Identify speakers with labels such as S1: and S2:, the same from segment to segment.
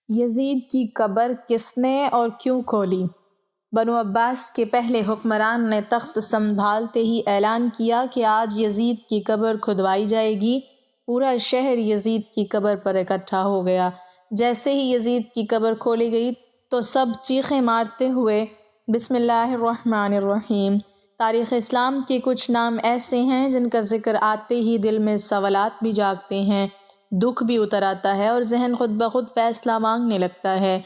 S1: یزید کی قبر کس نے اور کیوں کھولی؟ بنو عباس کے پہلے حکمران نے تخت سنبھالتے ہی اعلان کیا کہ آج یزید کی قبر کھدوائی جائے گی۔ پورا شہر یزید کی قبر پر اکٹھا ہو گیا۔ جیسے ہی یزید کی قبر کھولی گئی تو سب چیخیں مارتے ہوئے بسم اللہ الرحمن الرحیم۔ تاریخ اسلام کے کچھ نام ایسے ہیں جن کا ذکر آتے ہی دل میں سوالات بھی جاگتے ہیں، دکھ بھی اتر آتا ہے اور ذہن خود بخود فیصلہ مانگنے لگتا ہے۔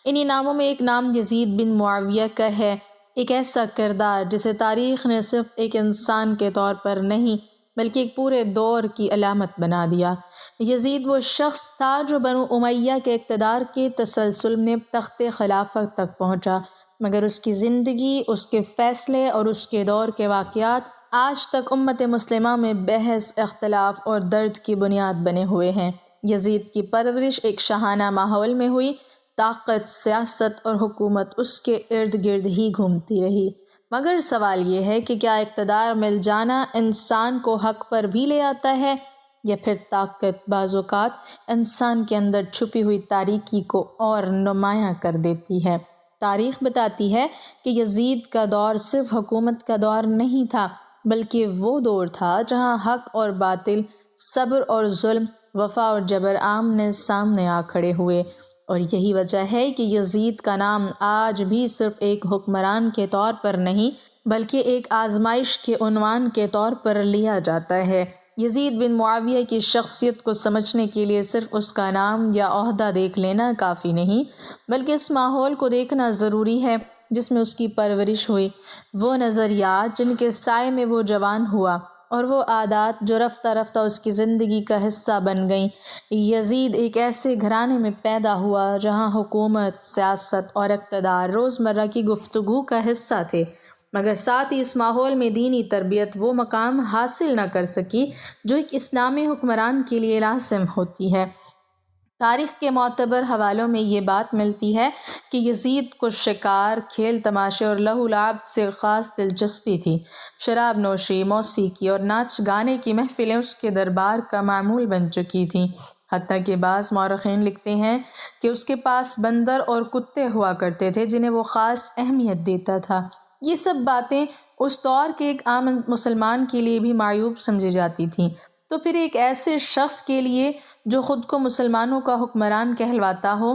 S1: انہی ناموں میں ایک نام یزید بن معاویہ کا ہے، ایک ایسا کردار جسے تاریخ نے صرف ایک انسان کے طور پر نہیں بلکہ ایک پورے دور کی علامت بنا دیا۔ یزید وہ شخص تھا جو بنو امیہ کے اقتدار کے تسلسل میں تخت خلافت تک پہنچا، مگر اس کی زندگی، اس کے فیصلے اور اس کے دور کے واقعات آج تک امت مسلمہ میں بحث، اختلاف اور درد کی بنیاد بنے ہوئے ہیں۔ یزید کی پرورش ایک شاہانہ ماحول میں ہوئی، طاقت، سیاست اور حکومت اس کے ارد گرد ہی گھومتی رہی، مگر سوال یہ ہے کہ کیا اقتدار مل جانا انسان کو حق پر بھی لے آتا ہے، یا پھر طاقت بعض اوقات انسان کے اندر چھپی ہوئی تاریکی کو اور نمایاں کر دیتی ہے۔ تاریخ بتاتی ہے کہ یزید کا دور صرف حکومت کا دور نہیں تھا، بلکہ وہ دور تھا جہاں حق اور باطل، صبر اور ظلم، وفا اور جبر آمنے سامنے آ کھڑے ہوئے، اور یہی وجہ ہے کہ یزید کا نام آج بھی صرف ایک حکمران کے طور پر نہیں بلکہ ایک آزمائش کے عنوان کے طور پر لیا جاتا ہے۔ یزید بن معاویہ کی شخصیت کو سمجھنے کے لیے صرف اس کا نام یا عہدہ دیکھ لینا کافی نہیں، بلکہ اس ماحول کو دیکھنا ضروری ہے جس میں اس کی پرورش ہوئی، وہ نظریات جن کے سائے میں وہ جوان ہوا، اور وہ عادات جو رفتہ رفتہ اس کی زندگی کا حصہ بن گئیں۔ یزید ایک ایسے گھرانے میں پیدا ہوا جہاں حکومت، سیاست اور اقتدار روزمرہ کی گفتگو کا حصہ تھے، مگر ساتھ ہی اس ماحول میں دینی تربیت وہ مقام حاصل نہ کر سکی جو ایک اسلامی حکمران کے لیے لازم ہوتی ہے۔ تاریخ کے معتبر حوالوں میں یہ بات ملتی ہے کہ یزید کو شکار، کھیل تماشے اور لہو لعب سے خاص دلچسپی تھی۔ شراب نوشی، موسیقی اور ناچ گانے کی محفلیں اس کے دربار کا معمول بن چکی تھیں، حتیٰ کہ بعض مورخین لکھتے ہیں کہ اس کے پاس بندر اور کتے ہوا کرتے تھے جنہیں وہ خاص اہمیت دیتا تھا۔ یہ سب باتیں اس دور کے ایک عام مسلمان کے لیے بھی معیوب سمجھی جاتی تھیں، تو پھر ایک ایسے شخص کے لیے جو خود کو مسلمانوں کا حکمران کہلواتا ہو،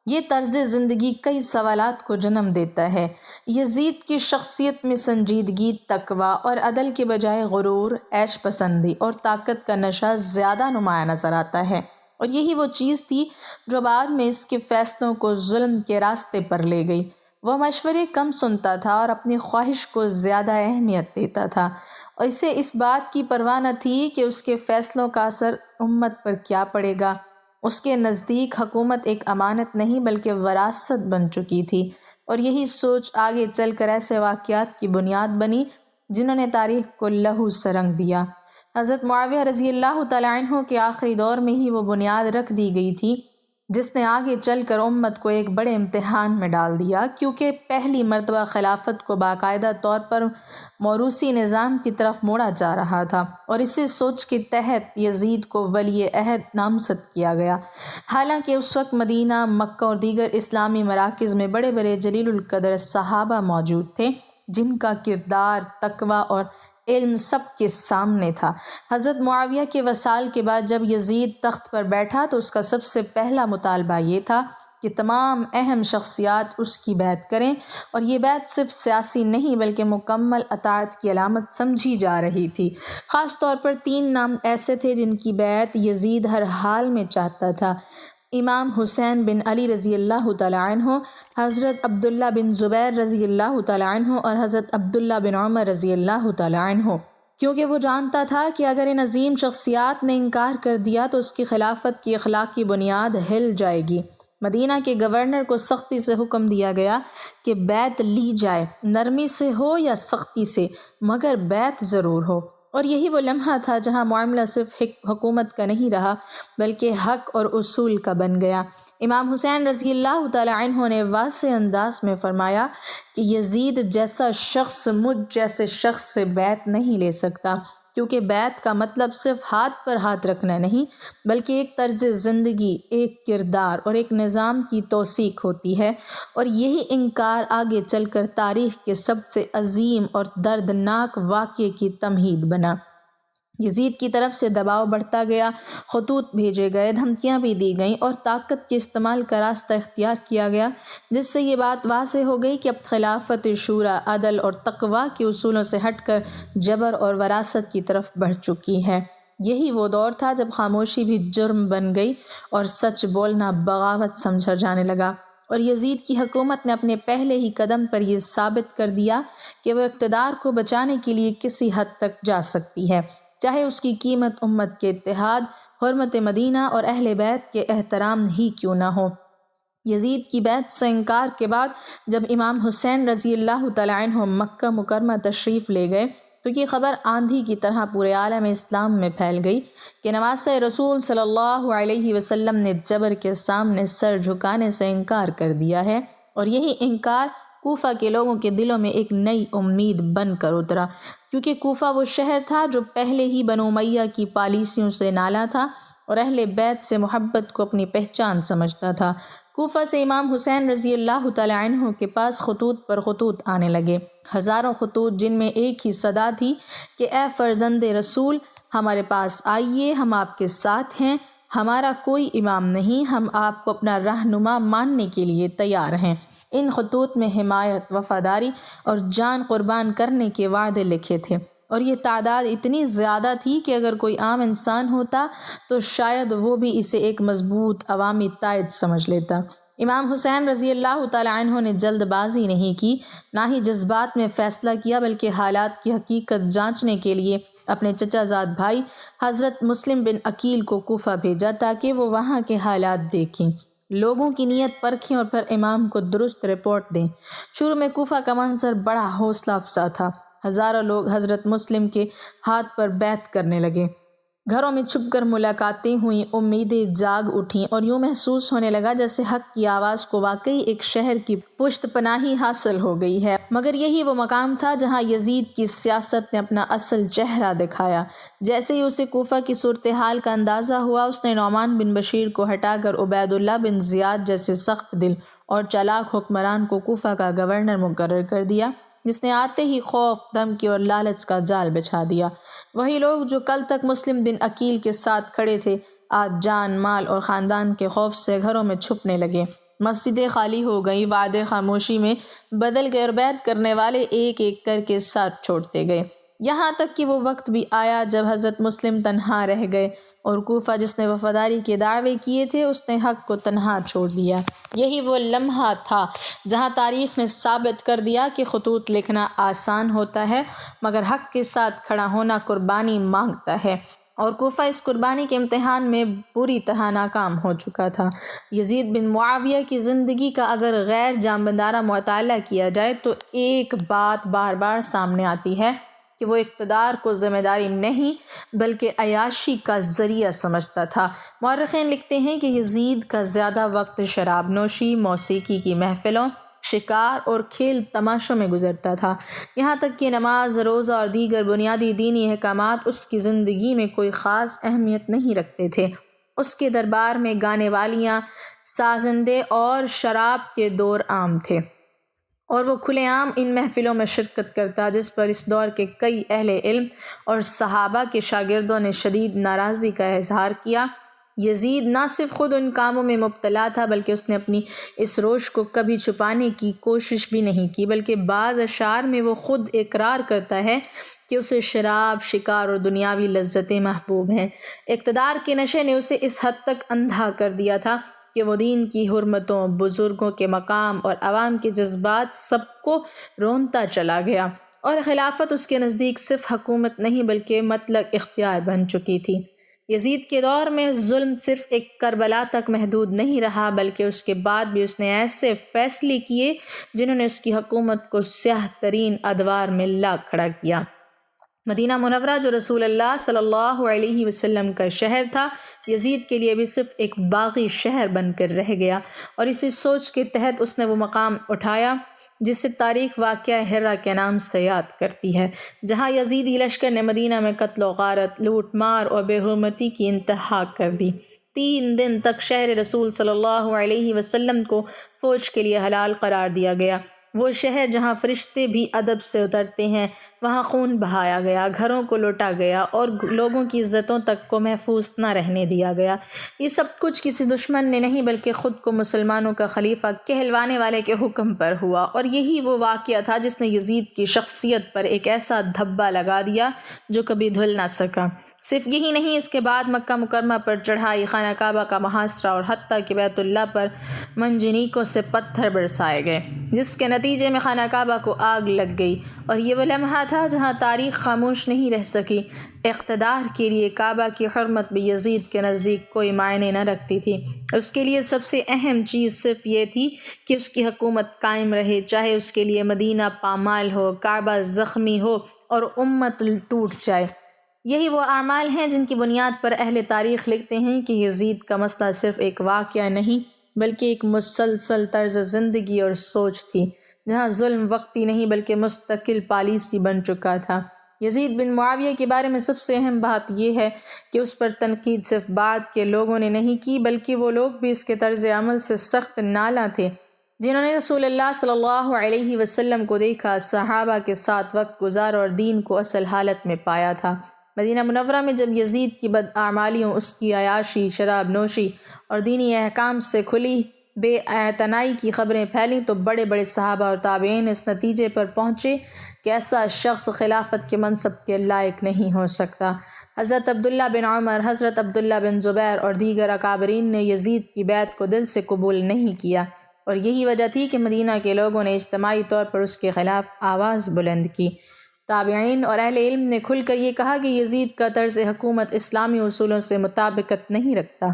S1: یہ طرز زندگی کئی سوالات کو جنم دیتا ہے۔ یزید کی شخصیت میں سنجیدگی، تقویٰ اور عدل کے بجائے غرور، عیش پسندی اور طاقت کا نشہ زیادہ نمایاں نظر آتا ہے، اور یہی وہ چیز تھی جو بعد میں اس کے فیصلوں کو ظلم کے راستے پر لے گئی۔ وہ مشورے کم سنتا تھا اور اپنی خواہش کو زیادہ اہمیت دیتا تھا، اور اسے اس بات کی پرواہ نہ تھی کہ اس کے فیصلوں کا اثر امت پر کیا پڑے گا۔ اس کے نزدیک حکومت ایک امانت نہیں بلکہ وراثت بن چکی تھی، اور یہی سوچ آگے چل کر ایسے واقعات کی بنیاد بنی جنہوں نے تاریخ کو لہو سے رنگ دیا۔ حضرت معاویہ رضی اللہ تعالیٰ عنہ کے آخری دور میں ہی وہ بنیاد رکھ دی گئی تھی جس نے آگے چل کر امت کو ایک بڑے امتحان میں ڈال دیا، کیونکہ پہلی مرتبہ خلافت کو باقاعدہ طور پر موروثی نظام کی طرف موڑا جا رہا تھا، اور اسی سوچ کے تحت یزید کو ولی عہد نامزد کیا گیا۔ حالانکہ اس وقت مدینہ، مکہ اور دیگر اسلامی مراکز میں بڑے بڑے جلیل القدر صحابہ موجود تھے جن کا کردار، تقویٰ اور علم سب کے سامنے تھا۔ حضرت معاویہ کے وصال کے بعد جب یزید تخت پر بیٹھا تو اس کا سب سے پہلا مطالبہ یہ تھا کہ تمام اہم شخصیات اس کی بیعت کریں، اور یہ بیعت صرف سیاسی نہیں بلکہ مکمل اطاعت کی علامت سمجھی جا رہی تھی۔ خاص طور پر 3 نام ایسے تھے جن کی بیعت یزید ہر حال میں چاہتا تھا: امام حسین بن علی رضی اللہ تعالیٰ عنہ، حضرت عبداللہ بن زبیر رضی اللہ تعالیٰ عنہ اور حضرت عبداللہ بن عمر رضی اللہ تعالیٰ عنہ، کیونکہ وہ جانتا تھا کہ اگر ان عظیم شخصیات نے انکار کر دیا تو اس کی خلافت کی اخلاقی بنیاد ہل جائے گی۔ مدینہ کے گورنر کو سختی سے حکم دیا گیا کہ بیعت لی جائے، نرمی سے ہو یا سختی سے، مگر بیعت ضرور ہو، اور یہی وہ لمحہ تھا جہاں معاملہ صرف حکومت کا نہیں رہا بلکہ حق اور اصول کا بن گیا۔ امام حسین رضی اللہ تعالیٰ عنہ نے واضح انداز میں فرمایا کہ یزید جیسا شخص مجھ جیسے شخص سے بیعت نہیں لے سکتا، کیونکہ بیعت کا مطلب صرف ہاتھ پر ہاتھ رکھنا نہیں بلکہ ایک طرز زندگی، ایک کردار اور ایک نظام کی توثیق ہوتی ہے، اور یہی انکار آگے چل کر تاریخ کے سب سے عظیم اور دردناک واقعے کی تمہید بنا۔ یزید کی طرف سے دباؤ بڑھتا گیا، خطوط بھیجے گئے، دھمکیاں بھی دی گئیں اور طاقت کے استعمال کا راستہ اختیار کیا گیا، جس سے یہ بات واضح ہو گئی کہ اب خلافت شورا عدل اور تقویٰ کے اصولوں سے ہٹ کر جبر اور وراثت کی طرف بڑھ چکی ہے۔ یہی وہ دور تھا جب خاموشی بھی جرم بن گئی اور سچ بولنا بغاوت سمجھا جانے لگا، اور یزید کی حکومت نے اپنے پہلے ہی قدم پر یہ ثابت کر دیا کہ وہ اقتدار کو بچانے کے لیے کسی حد تک جا سکتی ہے، چاہے اس کی قیمت امت کے اتحاد، حرمت مدینہ اور اہل بیت کے احترام ہی کیوں نہ ہو۔ یزید کی بیعت سے انکار کے بعد جب امام حسین رضی اللہ تعالیٰ عنہ مکہ مکرمہ تشریف لے گئے تو یہ خبر آندھی کی طرح پورے عالم اسلام میں پھیل گئی کہ نواسۂ رسول صلی اللہ علیہ وسلم نے جبر کے سامنے سر جھکانے سے انکار کر دیا ہے، اور یہی انکار کوفہ کے لوگوں کے دلوں میں ایک نئی امید بن کر اترا، کیونکہ کوفہ وہ شہر تھا جو پہلے ہی بنو امیہ کی پالیسیوں سے نالا تھا اور اہل بیت سے محبت کو اپنی پہچان سمجھتا تھا۔ کوفہ سے امام حسین رضی اللہ تعالیٰ عنہ کے پاس خطوط پر خطوط آنے لگے، ہزاروں خطوط جن میں ایک ہی صدا تھی کہ اے فرزند رسول، ہمارے پاس آئیے، ہم آپ کے ساتھ ہیں، ہمارا کوئی امام نہیں، ہم آپ کو اپنا رہنما ماننے کے لیے تیار ہیں۔ ان خطوط میں حمایت، وفاداری اور جان قربان کرنے کے وعدے لکھے تھے، اور یہ تعداد اتنی زیادہ تھی کہ اگر کوئی عام انسان ہوتا تو شاید وہ بھی اسے ایک مضبوط عوامی تائید سمجھ لیتا۔ امام حسین رضی اللہ تعالیٰ عنہ نے جلد بازی نہیں کی، نہ ہی جذبات میں فیصلہ کیا، بلکہ حالات کی حقیقت جانچنے کے لیے اپنے چچا زاد بھائی حضرت مسلم بن عقیل کو کوفہ بھیجا تاکہ وہ وہاں کے حالات دیکھیں، لوگوں کی نیت پرکھیں اور پھر امام کو درست رپورٹ دیں۔ شروع میں کوفہ کا منظر بڑا حوصلہ افزا تھا، ہزاروں لوگ حضرت مسلم کے ہاتھ پر بیعت کرنے لگے، گھروں میں چھپ کر ملاقاتیں ہوئیں، امیدیں جاگ اٹھیں، اور یوں محسوس ہونے لگا جیسے حق کی آواز کو واقعی ایک شہر کی پشت پناہی حاصل ہو گئی ہے۔ مگر یہی وہ مقام تھا جہاں یزید کی سیاست نے اپنا اصل چہرہ دکھایا۔ جیسے ہی اسے کوفہ کی صورتحال کا اندازہ ہوا، اس نے نعمان بن بشیر کو ہٹا کر عبید اللہ بن زیاد جیسے سخت دل اور چالاک حکمران کو کوفہ کا گورنر مقرر کر دیا، جس نے آتے ہی خوف، دھمکی اور لالچ کا جال بچھا دیا۔ وہی لوگ جو کل تک مسلم بن عقیل کے ساتھ کھڑے تھے، آج جان، مال اور خاندان کے خوف سے گھروں میں چھپنے لگے، مسجدیں خالی ہو گئیں، وعدے خاموشی میں بدل گئے اور بیعت کرنے والے ایک ایک کر کے ساتھ چھوڑتے گئے، یہاں تک کہ وہ وقت بھی آیا جب حضرت مسلم تنہا رہ گئے، اور کوفہ جس نے وفاداری کے دعوے کیے تھے، اس نے حق کو تنہا چھوڑ دیا۔ یہی وہ لمحہ تھا جہاں تاریخ نے ثابت کر دیا کہ خطوط لکھنا آسان ہوتا ہے، مگر حق کے ساتھ کھڑا ہونا قربانی مانگتا ہے، اور کوفہ اس قربانی کے امتحان میں بری طرح ناکام ہو چکا تھا۔ یزید بن معاویہ کی زندگی کا اگر غیر جانبدارانہ مطالعہ کیا جائے تو ایک بات بار بار سامنے آتی ہے کہ وہ اقتدار کو ذمہ داری نہیں بلکہ عیاشی کا ذریعہ سمجھتا تھا۔ مورخین لکھتے ہیں کہ یزید کا زیادہ وقت شراب نوشی، موسیقی کی محفلوں، شکار اور کھیل تماشوں میں گزرتا تھا، یہاں تک کہ نماز، روزہ اور دیگر بنیادی دینی احکامات اس کی زندگی میں کوئی خاص اہمیت نہیں رکھتے تھے۔ اس کے دربار میں گانے والیاں، سازندے اور شراب کے دور عام تھے، اور وہ کھلے عام ان محفلوں میں شرکت کرتا، جس پر اس دور کے کئی اہل علم اور صحابہ کے شاگردوں نے شدید ناراضی کا اظہار کیا۔ یزید نہ صرف خود ان کاموں میں مبتلا تھا بلکہ اس نے اپنی اس روش کو کبھی چھپانے کی کوشش بھی نہیں کی، بلکہ بعض اشعار میں وہ خود اقرار کرتا ہے کہ اسے شراب، شکار اور دنیاوی لذتیں محبوب ہیں۔ اقتدار کے نشے نے اسے اس حد تک اندھا کر دیا تھا کہ وہ دین کی حرمتوں، بزرگوں کے مقام اور عوام کے جذبات سب کو رونتا چلا گیا، اور خلافت اس کے نزدیک صرف حکومت نہیں بلکہ مطلق اختیار بن چکی تھی۔ یزید کے دور میں ظلم صرف ایک کربلا تک محدود نہیں رہا، بلکہ اس کے بعد بھی اس نے ایسے فیصلے کیے جنہوں نے اس کی حکومت کو سیاہ ترین ادوار میں لا کھڑا کیا۔ مدینہ منورہ جو رسول اللہ صلی اللہ علیہ وسلم کا شہر تھا، یزید کے لیے بھی صرف ایک باغی شہر بن کر رہ گیا، اور اسی سوچ کے تحت اس نے وہ مقام اٹھایا جسے تاریخ واقعہ ہرہ کے نام سے یاد کرتی ہے، جہاں یزیدی لشکر نے مدینہ میں قتل و غارت، لوٹ مار اور بے حرمتی کی انتہا کر دی۔ 3 دن تک شہر رسول صلی اللہ علیہ وسلم کو فوج کے لیے حلال قرار دیا گیا۔ وہ شہر جہاں فرشتے بھی ادب سے اترتے ہیں، وہاں خون بہایا گیا، گھروں کو لوٹا گیا اور لوگوں کی عزتوں تک کو محفوظ نہ رہنے دیا گیا۔ یہ سب کچھ کسی دشمن نے نہیں بلکہ خود کو مسلمانوں کا خلیفہ کہلوانے والے کے حکم پر ہوا، اور یہی وہ واقعہ تھا جس نے یزید کی شخصیت پر ایک ایسا دھبا لگا دیا جو کبھی دھل نہ سکا۔ صرف یہی نہیں، اس کے بعد مکہ مکرمہ پر چڑھائی، خانہ کعبہ کا محاصرہ اور حتیٰ کہ بیت اللہ پر منجنیقوں سے پتھر برسائے گئے، جس کے نتیجے میں خانہ کعبہ کو آگ لگ گئی، اور یہ وہ لمحہ تھا جہاں تاریخ خاموش نہیں رہ سکی۔ اقتدار کے لیے کعبہ کی حرمت بھی یزید کے نزدیک کوئی معنی نہ رکھتی تھی۔ اس کے لیے سب سے اہم چیز صرف یہ تھی کہ اس کی حکومت قائم رہے، چاہے اس کے لیے مدینہ پامال ہو، کعبہ زخمی ہو اور امت ٹوٹ جائے۔ یہی وہ اعمال ہیں جن کی بنیاد پر اہل تاریخ لکھتے ہیں کہ یزید کا مسئلہ صرف ایک واقعہ نہیں بلکہ ایک مسلسل طرز زندگی اور سوچ تھی، جہاں ظلم وقتی نہیں بلکہ مستقل پالیسی بن چکا تھا۔ یزید بن معاویہ کے بارے میں سب سے اہم بات یہ ہے کہ اس پر تنقید صرف بعد کے لوگوں نے نہیں کی، بلکہ وہ لوگ بھی اس کے طرز عمل سے سخت نالاں تھے جنہوں نے رسول اللہ صلی اللہ علیہ وسلم کو دیکھا، صحابہ کے ساتھ وقت گزارا اور دین کو اصل حالت میں پایا تھا۔ مدینہ منورہ میں جب یزید کی بداعمالیوں، اس کی عیاشی، شراب نوشی اور دینی احکام سے کھلی بے اعتنائی کی خبریں پھیلیں تو بڑے بڑے صحابہ اور تابعین اس نتیجے پر پہنچے کہ ایسا شخص خلافت کے منصب کے لائق نہیں ہو سکتا۔ حضرت عبداللہ بن عمر، حضرت عبداللہ بن زبیر اور دیگر اکابرین نے یزید کی بیعت کو دل سے قبول نہیں کیا، اور یہی وجہ تھی کہ مدینہ کے لوگوں نے اجتماعی طور پر اس کے خلاف آواز بلند کی۔ تابعین اور اہل علم نے کھل کر یہ کہا کہ یزید کا طرز حکومت اسلامی اصولوں سے مطابقت نہیں رکھتا،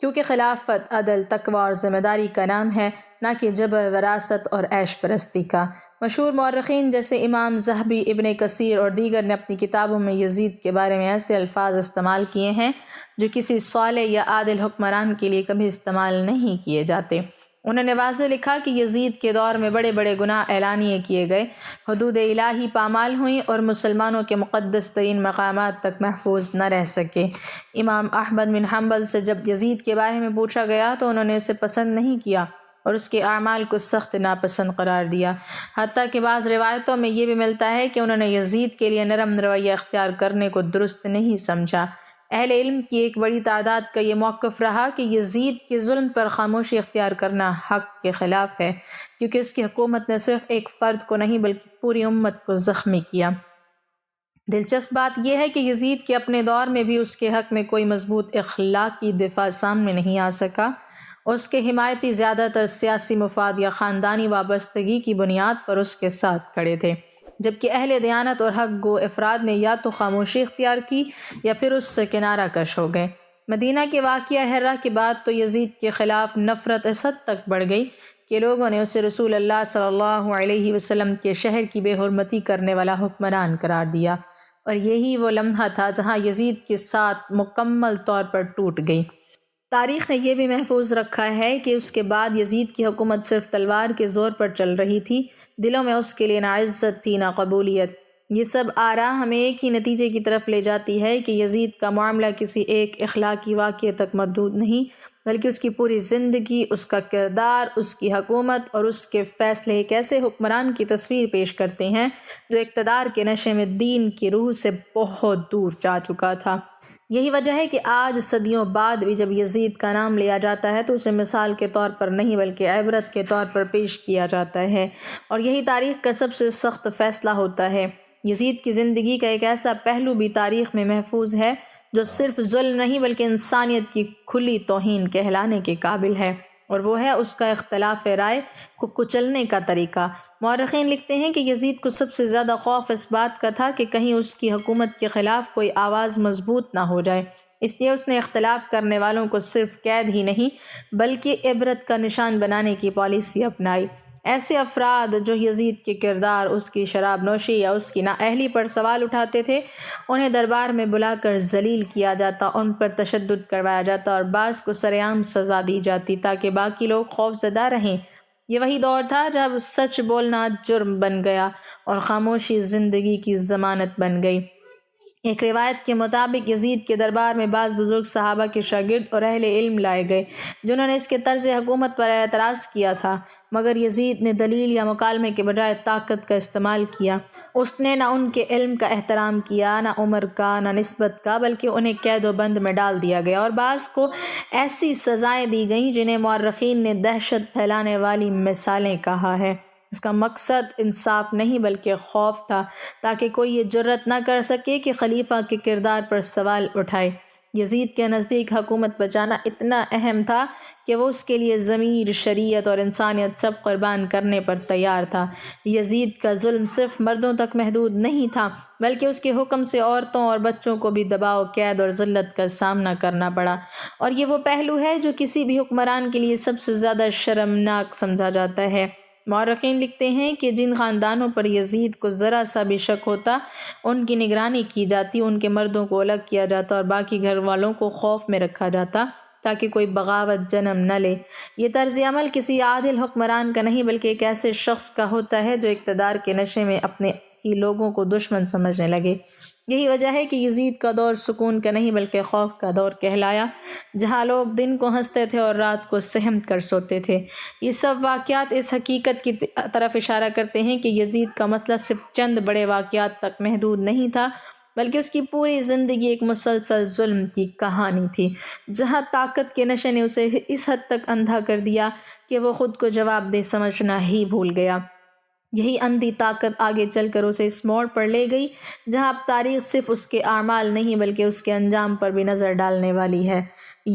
S1: کیونکہ خلافت عدل، تقوی اور ذمہ داری کا نام ہے، نہ کہ جبر، وراثت اور عیش پرستی کا۔ مشہور مورخین جیسے امام ذہبی، ابن کثیر اور دیگر نے اپنی کتابوں میں یزید کے بارے میں ایسے الفاظ استعمال کیے ہیں جو کسی صالح یا عادل حکمران کے لیے کبھی استعمال نہیں کیے جاتے۔ انہوں نے واضح لکھا کہ یزید کے دور میں بڑے بڑے گناہ اعلانیے کیے گئے، حدود الہی پامال ہوئیں اور مسلمانوں کے مقدس ترین مقامات تک محفوظ نہ رہ سکے۔ امام احمد بن حنبل سے جب یزید کے بارے میں پوچھا گیا تو انہوں نے اسے پسند نہیں کیا اور اس کے اعمال کو سخت ناپسند قرار دیا، حتیٰ کہ بعض روایتوں میں یہ بھی ملتا ہے کہ انہوں نے یزید کے لیے نرم رویہ اختیار کرنے کو درست نہیں سمجھا۔ اہل علم کی ایک بڑی تعداد کا یہ موقف رہا کہ یزید کے ظلم پر خاموشی اختیار کرنا حق کے خلاف ہے، کیونکہ اس کی حکومت نے صرف ایک فرد کو نہیں بلکہ پوری امت کو زخمی کیا۔ دلچسپ بات یہ ہے کہ یزید کے اپنے دور میں بھی اس کے حق میں کوئی مضبوط اخلاقی دفاع سامنے نہیں آ سکا۔ اس کے حمایتی زیادہ تر سیاسی مفاد یا خاندانی وابستگی کی بنیاد پر اس کے ساتھ کھڑے تھے، جبکہ اہل دیانت اور حق گو افراد نے یا تو خاموشی اختیار کی یا پھر اس سے کنارہ کش ہو گئے۔ مدینہ کے واقعہ ہرہ کے بعد تو یزید کے خلاف نفرت اس حد تک بڑھ گئی کہ لوگوں نے اسے رسول اللہ صلی اللہ علیہ وسلم کے شہر کی بے حرمتی کرنے والا حکمران قرار دیا، اور یہی وہ لمحہ تھا جہاں یزید کے ساتھ مکمل طور پر ٹوٹ گئی۔ تاریخ نے یہ بھی محفوظ رکھا ہے کہ اس کے بعد یزید کی حکومت صرف تلوار کے زور پر چل رہی تھی، دلوں میں اس کے لیے نہ عزت تھی نہ قبولیت۔ یہ سب آراء ہمیں ایک ہی نتیجے کی طرف لے جاتی ہے کہ یزید کا معاملہ کسی ایک اخلاقی واقعے تک محدود نہیں بلکہ اس کی پوری زندگی، اس کا کردار، اس کی حکومت اور اس کے فیصلے ایک ایسے حکمران کی تصویر پیش کرتے ہیں جو اقتدار کے نشے میں دین کی روح سے بہت دور جا چکا تھا۔ یہی وجہ ہے کہ آج صدیوں بعد بھی جب یزید کا نام لیا جاتا ہے تو اسے مثال کے طور پر نہیں بلکہ عبرت کے طور پر پیش کیا جاتا ہے، اور یہی تاریخ کا سب سے سخت فیصلہ ہوتا ہے۔ یزید کی زندگی کا ایک ایسا پہلو بھی تاریخ میں محفوظ ہے جو صرف ظلم نہیں بلکہ انسانیت کی کھلی توہین کہلانے کے قابل ہے، اور وہ ہے اس کا اختلاف رائے کو کچلنے کا طریقہ۔ مورخین لکھتے ہیں کہ یزید کو سب سے زیادہ خوف اس بات کا تھا کہ کہیں اس کی حکومت کے خلاف کوئی آواز مضبوط نہ ہو جائے، اس لیے اس نے اختلاف کرنے والوں کو صرف قید ہی نہیں بلکہ عبرت کا نشان بنانے کی پالیسی اپنائی۔ ایسے افراد جو یزید کے کردار، اس کی شراب نوشی یا اس کی نااہلی پر سوال اٹھاتے تھے، انہیں دربار میں بلا کر ذلیل کیا جاتا، ان پر تشدد کروایا جاتا اور بعض کو سرعام سزا دی جاتی تاکہ باقی لوگ خوف زدہ رہیں یہ وہی دور تھا جب سچ بولنا جرم بن گیا اور خاموشی زندگی کی ضمانت بن گئی۔ ایک روایت کے مطابق یزید کے دربار میں بعض بزرگ صحابہ کے شاگرد اور اہل علم لائے گئے جنہوں نے اس کے طرز حکومت پر اعتراض کیا تھا، مگر یزید نے دلیل یا مکالمے کے بجائے طاقت کا استعمال کیا۔ اس نے نہ ان کے علم کا احترام کیا، نہ عمر کا، نہ نسبت کا، بلکہ انہیں قید و بند میں ڈال دیا گیا اور بعض کو ایسی سزائیں دی گئیں جنہیں مورخین نے دہشت پھیلانے والی مثالیں کہا ہے۔ اس کا مقصد انصاف نہیں بلکہ خوف تھا، تاکہ کوئی یہ جرأت نہ کر سکے کہ خلیفہ کے کردار پر سوال اٹھائے۔ یزید کے نزدیک حکومت بچانا اتنا اہم تھا کہ وہ اس کے لیے ضمیر، شریعت اور انسانیت سب قربان کرنے پر تیار تھا۔ یزید کا ظلم صرف مردوں تک محدود نہیں تھا، بلکہ اس کے حکم سے عورتوں اور بچوں کو بھی دباؤ، قید اور ذلت کا سامنا کرنا پڑا، اور یہ وہ پہلو ہے جو کسی بھی حکمران کے لیے سب سے زیادہ شرمناک سمجھا جاتا ہے۔ مورخین لکھتے ہیں کہ جن خاندانوں پر یزید کو ذرا سا بھی شک ہوتا، ان کی نگرانی کی جاتی، ان کے مردوں کو الگ کیا جاتا اور باقی گھر والوں کو خوف میں رکھا جاتا تاکہ کوئی بغاوت جنم نہ لے۔ یہ طرز عمل کسی عادل حکمران کا نہیں بلکہ ایک ایسے شخص کا ہوتا ہے جو اقتدار کے نشے میں اپنے ہی لوگوں کو دشمن سمجھنے لگے۔ یہی وجہ ہے کہ یزید کا دور سکون کا نہیں بلکہ خوف کا دور کہلایا، جہاں لوگ دن کو ہنستے تھے اور رات کو سہمت کر سوتے تھے۔ یہ سب واقعات اس حقیقت کی طرف اشارہ کرتے ہیں کہ یزید کا مسئلہ صرف چند بڑے واقعات تک محدود نہیں تھا، بلکہ اس کی پوری زندگی ایک مسلسل ظلم کی کہانی تھی، جہاں طاقت کے نشے نے اسے اس حد تک اندھا کر دیا کہ وہ خود کو جواب دہ سمجھنا ہی بھول گیا۔ یہی اندھی طاقت آگے چل کر اسے اس موڑ پر لے گئی جہاں اب تاریخ صرف اس کے اعمال نہیں بلکہ اس کے انجام پر بھی نظر ڈالنے والی ہے۔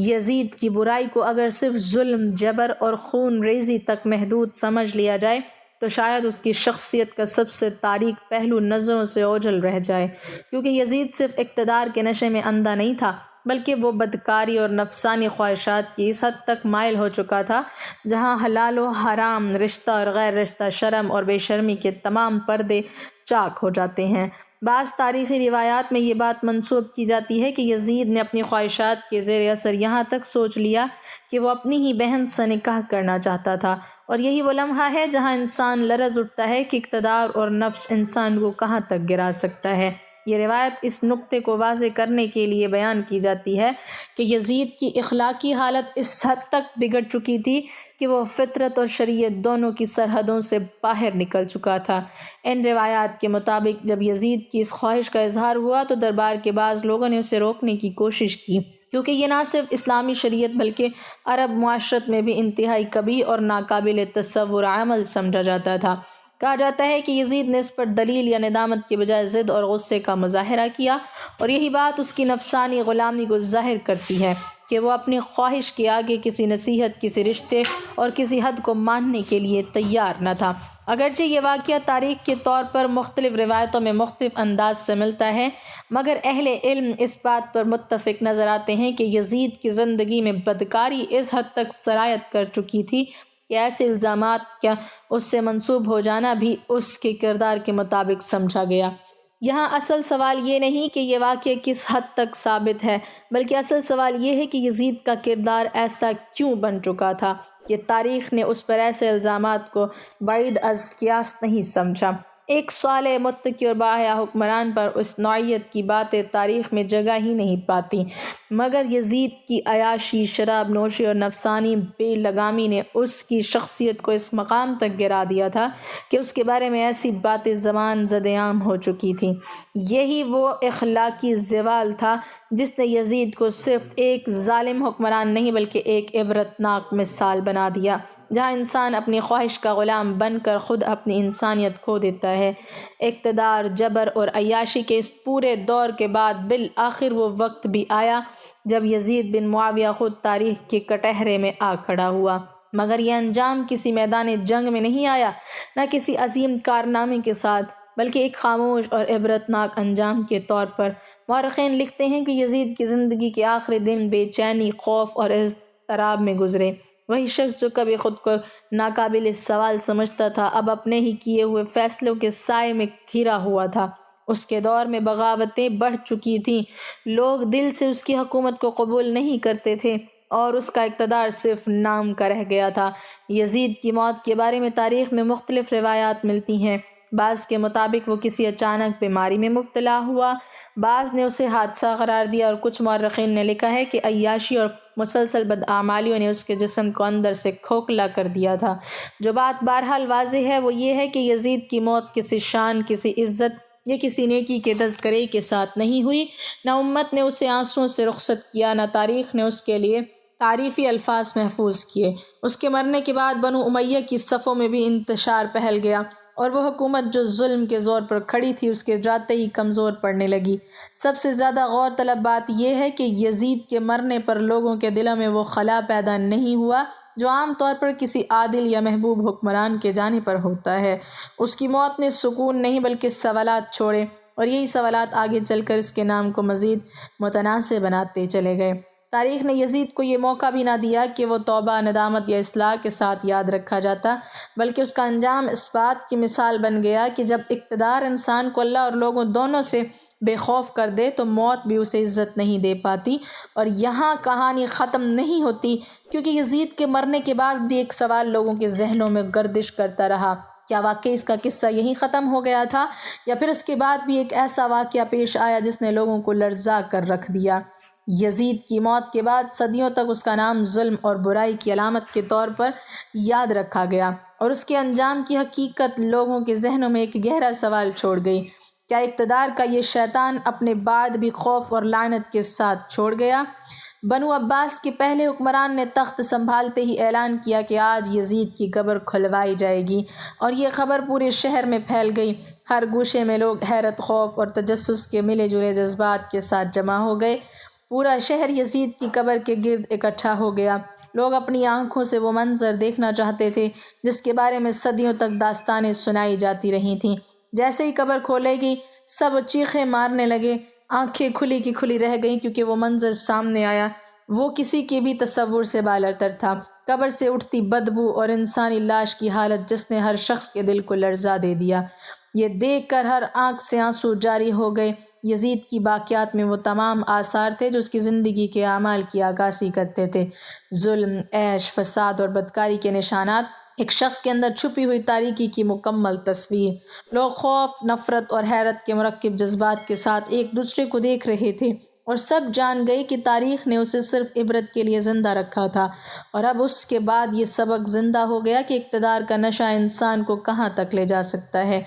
S1: یزید کی برائی کو اگر صرف ظلم، جبر اور خون ریزی تک محدود سمجھ لیا جائے تو شاید اس کی شخصیت کا سب سے تاریک پہلو نظروں سے اوجھل رہ جائے، کیونکہ یزید صرف اقتدار کے نشے میں اندھا نہیں تھا بلکہ وہ بدکاری اور نفسانی خواہشات کی اس حد تک مائل ہو چکا تھا جہاں حلال و حرام، رشتہ اور غیر رشتہ، شرم اور بے شرمی کے تمام پردے چاک ہو جاتے ہیں۔ بعض تاریخی روایات میں یہ بات منسوب کی جاتی ہے کہ یزید نے اپنی خواہشات کے زیر اثر یہاں تک سوچ لیا کہ وہ اپنی ہی بہن سے نکاح کرنا چاہتا تھا، اور یہی وہ لمحہ ہے جہاں انسان لرز اٹھتا ہے کہ اقتدار اور نفس انسان کو کہاں تک گرا سکتا ہے۔ یہ روایت اس نقطے کو واضح کرنے کے لیے بیان کی جاتی ہے کہ یزید کی اخلاقی حالت اس حد تک بگڑ چکی تھی کہ وہ فطرت اور شریعت دونوں کی سرحدوں سے باہر نکل چکا تھا۔ ان روایات کے مطابق جب یزید کی اس خواہش کا اظہار ہوا تو دربار کے بعض لوگوں نے اسے روکنے کی کوشش کی، کیونکہ یہ نہ صرف اسلامی شریعت بلکہ عرب معاشرت میں بھی انتہائی قبیح اور ناقابل تصور عمل سمجھا جاتا تھا۔ کہا جاتا ہے کہ یزید نے اس پر دلیل یا ندامت کے بجائے ضد اور غصے کا مظاہرہ کیا، اور یہی بات اس کی نفسانی غلامی کو ظاہر کرتی ہے کہ وہ اپنی خواہش کے آگے کسی نصیحت، کسی رشتے اور کسی حد کو ماننے کے لیے تیار نہ تھا۔ اگرچہ یہ واقعہ تاریخ کے طور پر مختلف روایتوں میں مختلف انداز سے ملتا ہے، مگر اہل علم اس بات پر متفق نظر آتے ہیں کہ یزید کی زندگی میں بدکاری اس حد تک سرایت کر چکی تھی کہ ایسے الزامات کا اس سے منسوب ہو جانا بھی اس کے کردار کے مطابق سمجھا گیا۔ یہاں اصل سوال یہ نہیں کہ یہ واقعہ کس حد تک ثابت ہے، بلکہ اصل سوال یہ ہے کہ یزید کا کردار ایسا کیوں بن چکا تھا کہ تاریخ نے اس پر ایسے الزامات کو بعید از قیاس نہیں سمجھا۔ ایک صالح، متقی اور باحیا حکمران پر اس نوعیت کی باتیں تاریخ میں جگہ ہی نہیں پاتی، مگر یزید کی عیاشی، شراب نوشی اور نفسانی بے لگامی نے اس کی شخصیت کو اس مقام تک گرا دیا تھا کہ اس کے بارے میں ایسی باتیں زبان زد عام ہو چکی تھیں۔ یہی وہ اخلاقی زوال تھا جس نے یزید کو صرف ایک ظالم حکمران نہیں بلکہ ایک عبرتناک مثال بنا دیا، جہاں انسان اپنی خواہش کا غلام بن کر خود اپنی انسانیت کھو دیتا ہے۔ اقتدار، جبر اور عیاشی کے اس پورے دور کے بعد بالآخر وہ وقت بھی آیا جب یزید بن معاویہ خود تاریخ کے کٹہرے میں آ کھڑا ہوا، مگر یہ انجام کسی میدان جنگ میں نہیں آیا، نہ کسی عظیم کارنامے کے ساتھ، بلکہ ایک خاموش اور عبرتناک انجام کے طور پر۔ مورخین لکھتے ہیں کہ یزید کی زندگی کے آخری دن بے چینی، خوف اور اضطراب میں گزرے۔ وہی شخص جو کبھی خود کو ناقابل سوال سمجھتا تھا، اب اپنے ہی کیے ہوئے فیصلوں کے سائے میں گھرا ہوا تھا۔ اس کے دور میں بغاوتیں بڑھ چکی تھیں، لوگ دل سے اس کی حکومت کو قبول نہیں کرتے تھے، اور اس کا اقتدار صرف نام کا رہ گیا تھا۔ یزید کی موت کے بارے میں تاریخ میں مختلف روایات ملتی ہیں۔ بعض کے مطابق وہ کسی اچانک بیماری میں مبتلا ہوا، بعض نے اسے حادثہ قرار دیا، اور کچھ مورخین نے لکھا ہے کہ عیاشی اور مسلسل بدعمالیوں نے اس کے جسم کو اندر سے کھوکھلا کر دیا تھا۔ جو بات بہرحال واضح ہے وہ یہ ہے کہ یزید کی موت کسی شان، کسی عزت یا کسی نیکی کے تذکرے کے ساتھ نہیں ہوئی۔ نہ امت نے اسے آنسوؤں سے رخصت کیا، نہ تاریخ نے اس کے لیے تعریفی الفاظ محفوظ کیے۔ اس کے مرنے کے بعد بنو امیہ کی صفوں میں بھی انتشار پھیل گیا، اور وہ حکومت جو ظلم کے زور پر کھڑی تھی اس کے جاتے ہی کمزور پڑنے لگی۔ سب سے زیادہ غور طلب بات یہ ہے کہ یزید کے مرنے پر لوگوں کے دلوں میں وہ خلا پیدا نہیں ہوا جو عام طور پر کسی عادل یا محبوب حکمران کے جانے پر ہوتا ہے۔ اس کی موت نے سکون نہیں بلکہ سوالات چھوڑے، اور یہی سوالات آگے چل کر اس کے نام کو مزید متنازع بناتے چلے گئے۔ تاریخ نے یزید کو یہ موقع بھی نہ دیا کہ وہ توبہ، ندامت یا اصلاح کے ساتھ یاد رکھا جاتا، بلکہ اس کا انجام اس بات کی مثال بن گیا کہ جب اقتدار انسان کو اللہ اور لوگوں دونوں سے بے خوف کر دے تو موت بھی اسے عزت نہیں دے پاتی۔ اور یہاں کہانی ختم نہیں ہوتی، کیونکہ یزید کے مرنے کے بعد بھی ایک سوال لوگوں کے ذہنوں میں گردش کرتا رہا: کیا واقعی اس کا قصہ یہیں ختم ہو گیا تھا، یا پھر اس کے بعد بھی ایک ایسا واقعہ پیش آیا جس نے لوگوں کو لرزا کر رکھ دیا؟ یزید کی موت کے بعد صدیوں تک اس کا نام ظلم اور برائی کی علامت کے طور پر یاد رکھا گیا، اور اس کے انجام کی حقیقت لوگوں کے ذہنوں میں ایک گہرا سوال چھوڑ گئی: کیا اقتدار کا یہ شیطان اپنے بعد بھی خوف اور لعنت کے ساتھ چھوڑ گیا؟ بنو عباس کے پہلے حکمران نے تخت سنبھالتے ہی اعلان کیا کہ آج یزید کی قبر کھلوائی جائے گی، اور یہ خبر پورے شہر میں پھیل گئی۔ ہر گوشے میں لوگ حیرت، خوف اور تجسس کے ملے جلے جذبات کے ساتھ جمع ہو گئے۔ پورا شہر یزید کی قبر کے گرد اکٹھا ہو گیا۔ لوگ اپنی آنکھوں سے وہ منظر دیکھنا چاہتے تھے جس کے بارے میں صدیوں تک داستانیں سنائی جاتی رہی تھیں۔ جیسے ہی قبر کھولے گی سب چیخیں مارنے لگے، آنکھیں کھلی کی کھلی رہ گئیں، کیونکہ وہ منظر سامنے آیا وہ کسی کے بھی تصور سے بالاتر تھا۔ قبر سے اٹھتی بدبو اور انسانی لاش کی حالت جس نے ہر شخص کے دل کو لرزا دے دیا۔ یہ دیکھ کر ہر آنکھ سے آنسو جاری ہو گئے۔ یزید کی باقیات میں وہ تمام آثار تھے جو اس کی زندگی کے اعمال کی عکاسی کرتے تھے: ظلم، عیش، فساد اور بدکاری کے نشانات، ایک شخص کے اندر چھپی ہوئی تاریکی کی مکمل تصویر۔ لوگ خوف، نفرت اور حیرت کے مرکب جذبات کے ساتھ ایک دوسرے کو دیکھ رہے تھے، اور سب جان گئے کہ تاریخ نے اسے صرف عبرت کے لیے زندہ رکھا تھا، اور اب اس کے بعد یہ سبق زندہ ہو گیا کہ اقتدار کا نشہ انسان کو کہاں تک لے جا سکتا ہے۔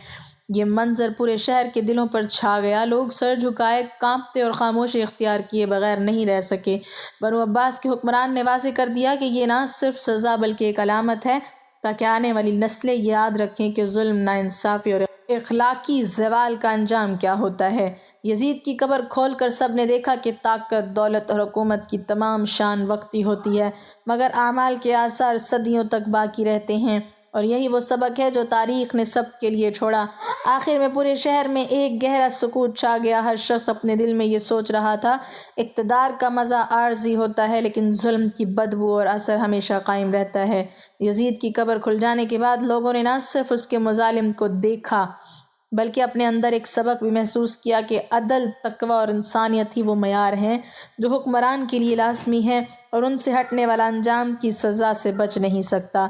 S1: یہ منظر پورے شہر کے دلوں پر چھا گیا۔ لوگ سر جھکائے، کانپتے اور خاموشی اختیار کیے بغیر نہیں رہ سکے۔ بنو عباس کے حکمران نے واضح کر دیا کہ یہ نہ صرف سزا بلکہ ایک علامت ہے، تاکہ آنے والی نسلیں یاد رکھیں کہ ظلم، ناانصافی اور اخلاقی زوال کا انجام کیا ہوتا ہے۔ یزید کی قبر کھول کر سب نے دیکھا کہ طاقت، دولت اور حکومت کی تمام شان وقتی ہوتی ہے، مگر اعمال کے آثار صدیوں تک باقی رہتے ہیں، اور یہی وہ سبق ہے جو تاریخ نے سب کے لیے چھوڑا۔ آخر میں پورے شہر میں ایک گہرا سکوت چھا گیا۔ ہر شخص اپنے دل میں یہ سوچ رہا تھا: اقتدار کا مزہ عارضی ہوتا ہے، لیکن ظلم کی بدبو اور اثر ہمیشہ قائم رہتا ہے۔ یزید کی قبر کھل جانے کے بعد لوگوں نے نہ صرف اس کے مظالم کو دیکھا بلکہ اپنے اندر ایک سبق بھی محسوس کیا کہ عدل، تقوی اور انسانیت ہی وہ معیار ہیں جو حکمران کے لیے لازمی ہیں، اور ان سے ہٹنے والا انجام کی سزا سے بچ نہیں سکتا۔